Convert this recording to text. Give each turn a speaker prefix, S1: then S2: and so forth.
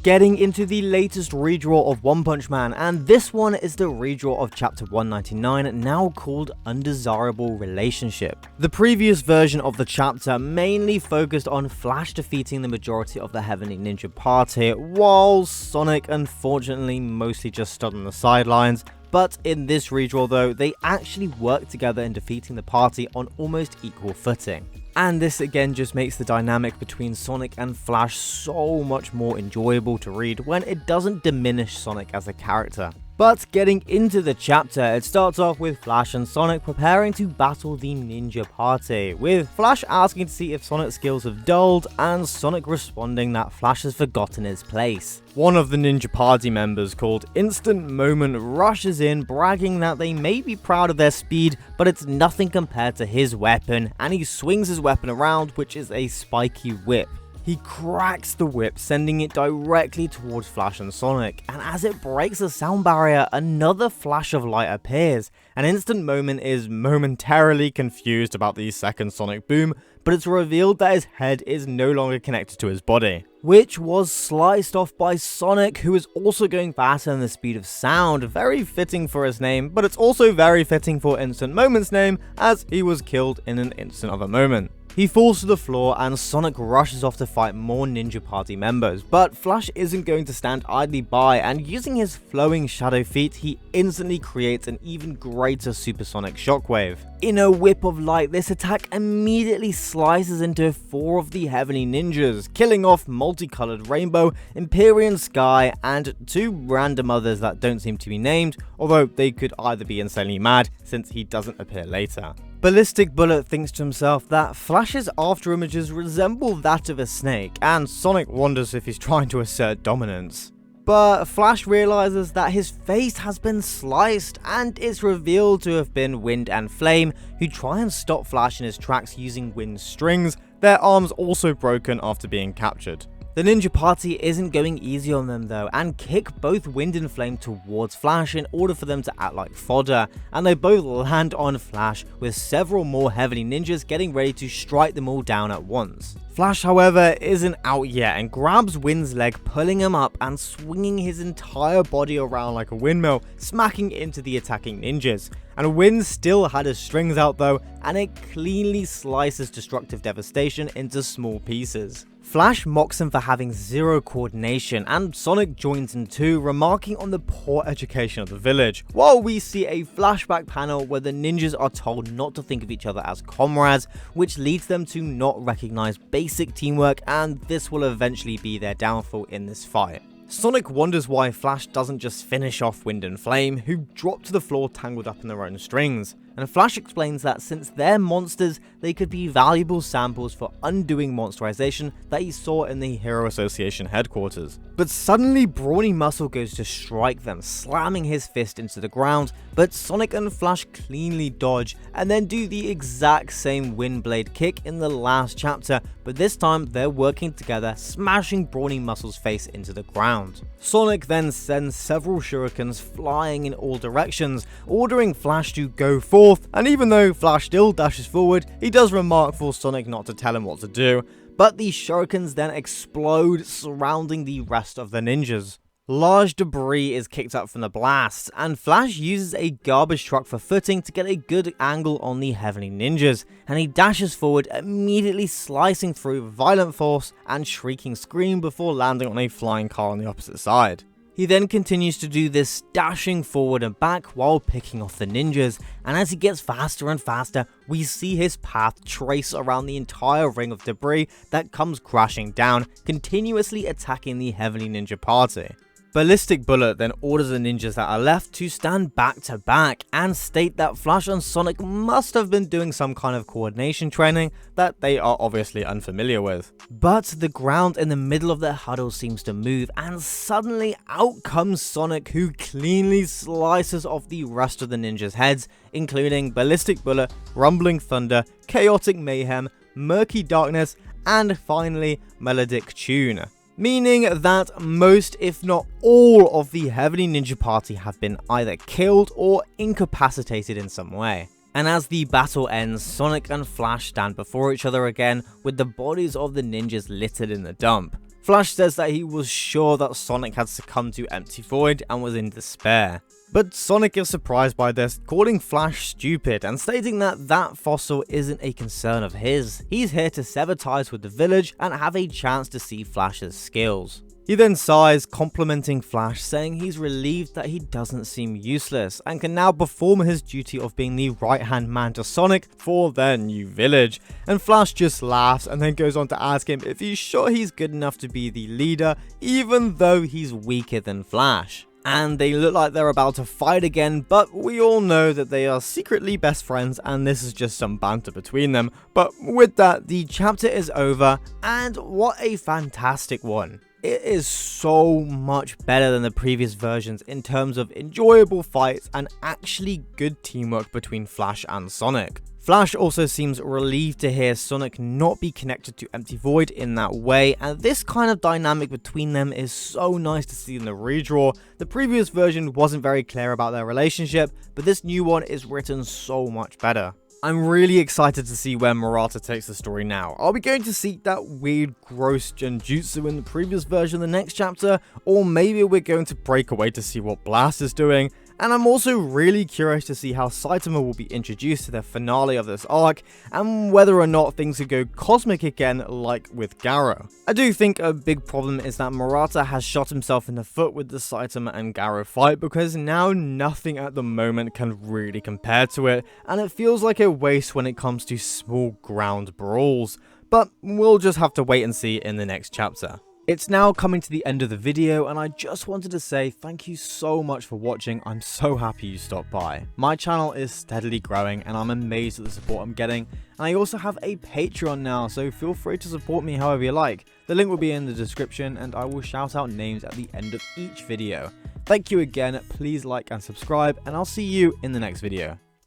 S1: getting into the latest redraw of One Punch Man, and this one is the redraw of chapter 199, now called Undesirable Relationship. The previous version of the chapter mainly focused on Flash defeating the majority of the Heavenly Ninja party, while Sonic unfortunately mostly just stood on the sidelines. But in this redraw though, they actually worked together in defeating the party on almost equal footing. And this again just makes the dynamic between Sonic and Flash so much more enjoyable to read when it doesn't diminish Sonic as a character. But getting into the chapter, it starts off with Flash and Sonic preparing to battle the ninja party, with Flash asking to see if Sonic's skills have dulled, and Sonic responding that Flash has forgotten his place. One of the ninja party members, called Instant Moment, rushes in, bragging that they may be proud of their speed, but it's nothing compared to his weapon, and he swings his weapon around, which is a spiky whip. He cracks the whip, sending it directly towards Flash and Sonic, and as it breaks the sound barrier, another flash of light appears. An Instant Moment is momentarily confused about the second sonic boom, but it's revealed that his head is no longer connected to his body, which was sliced off by Sonic, who is also going faster than the speed of sound. Very fitting for his name, but it's also very fitting for Instant Moment's name, as he was killed in an instant of a moment. He falls to the floor and Sonic rushes off to fight more ninja party members, but Flash isn't going to stand idly by, and using his flowing shadow feet, he instantly creates an even greater supersonic shockwave. In a whip of light, this attack immediately slices into 4 of the Heavenly Ninjas, killing off Multicolored Rainbow, Empyrean Sky, and 2 random others that don't seem to be named, although they could either be insanely mad since he doesn't appear later. Ballistic Bullet thinks to himself that Flash's after images resemble that of a snake, and Sonic wonders if he's trying to assert dominance. But Flash realizes that his face has been sliced, and it's revealed to have been Wind and Flame, who try and stop Flash in his tracks using wind strings, their arms also broken after being captured. The ninja party isn't going easy on them though, and kick both Wind and Flame towards Flash in order for them to act like fodder, and they both land on Flash, with several more Heavenly Ninjas getting ready to strike them all down at once. Flash, however, isn't out yet and grabs Wind's leg, pulling him up and swinging his entire body around like a windmill, smacking into the attacking ninjas. And Wind still had his strings out though, and it cleanly slices Destructive Devastation into small pieces. Flash mocks him for having zero coordination, and Sonic joins in too, remarking on the poor education of the village, while we see a flashback panel where the ninjas are told not to think of each other as comrades, which leads them to not recognize basic teamwork, and this will eventually be their downfall in this fight. Sonic wonders why Flash doesn't just finish off Wind and Flame, who drop to the floor tangled up in their own strings. And Flash explains that since they're monsters, they could be valuable samples for undoing monsterization that he saw in the Hero Association headquarters. But suddenly Brawny Muscle goes to strike them, slamming his fist into the ground, but Sonic and Flash cleanly dodge and then do the exact same Windblade kick in the last chapter, but this time they're working together, smashing Brawny Muscle's face into the ground. Sonic then sends several shurikens flying in all directions, ordering Flash to go forth, and even though Flash still dashes forward, he does remark for Sonic not to tell him what to do, but the shurikens then explode, surrounding the rest of the ninjas. Large debris is kicked up from the blast, and Flash uses a garbage truck for footing to get a good angle on the Heavenly Ninjas, and he dashes forward, immediately slicing through violent force and shrieking scream before landing on a flying car on the opposite side. He then continues to do this, dashing forward and back while picking off the ninjas, and as he gets faster and faster, we see his path trace around the entire ring of debris that comes crashing down, continuously attacking the Heavenly Ninja party. Ballistic Bullet then orders the ninjas that are left to stand back to back and state that Flash and Sonic must have been doing some kind of coordination training that they are obviously unfamiliar with. But the ground in the middle of their huddle seems to move, and suddenly out comes Sonic, who cleanly slices off the rest of the ninjas' heads, including Ballistic Bullet, Rumbling Thunder, Chaotic Mayhem, Murky Darkness, and finally Melodic Tune. Meaning that most, if not all, of the Heavenly Ninja party have been either killed or incapacitated in some way. And as the battle ends, Sonic and Flash stand before each other again, with the bodies of the ninjas littered in the dump. Flash says that he was sure that Sonic had succumbed to Empty Void and was in despair. But Sonic is surprised by this, calling Flash stupid and stating that that fossil isn't a concern of his. He's here to sever ties with the village and have a chance to see Flash's skills. He then sighs, complimenting Flash, saying he's relieved that he doesn't seem useless and can now perform his duty of being the right-hand man to Sonic for their new village. And Flash just laughs and then goes on to ask him if he's sure he's good enough to be the leader, even though he's weaker than Flash. And they look like they're about to fight again, but we all know that they are secretly best friends and this is just some banter between them. But with that, the chapter is over, and what a fantastic one. It is so much better than the previous versions in terms of enjoyable fights and actually good teamwork between Flash and Sonic. Flash also seems relieved to hear Sonic not be connected to Empty Void in that way, and this kind of dynamic between them is so nice to see in the redraw. The previous version wasn't very clear about their relationship, but this new one is written so much better. I'm really excited to see where Murata takes the story now. Are we going to see that weird, gross genjutsu in the previous version in the next chapter? Or maybe we're going to break away to see what Blast is doing? And I'm also really curious to see how Saitama will be introduced to the finale of this arc, and whether or not things could go cosmic again like with Garou. I do think a big problem is that Murata has shot himself in the foot with the Saitama and Garou fight, because now nothing at the moment can really compare to it, and it feels like a waste when it comes to small ground brawls. But we'll just have to wait and see in the next chapter. It's now coming to the end of the video, and I just wanted to say thank you so much for watching. I'm so happy you stopped by. My channel is steadily growing and I'm amazed at the support I'm getting, and I also have a Patreon now, so feel free to support me however you like. The link will be in the description and I will shout out names at the end of each video. Thank you again, please like and subscribe, and I'll see you in the next video.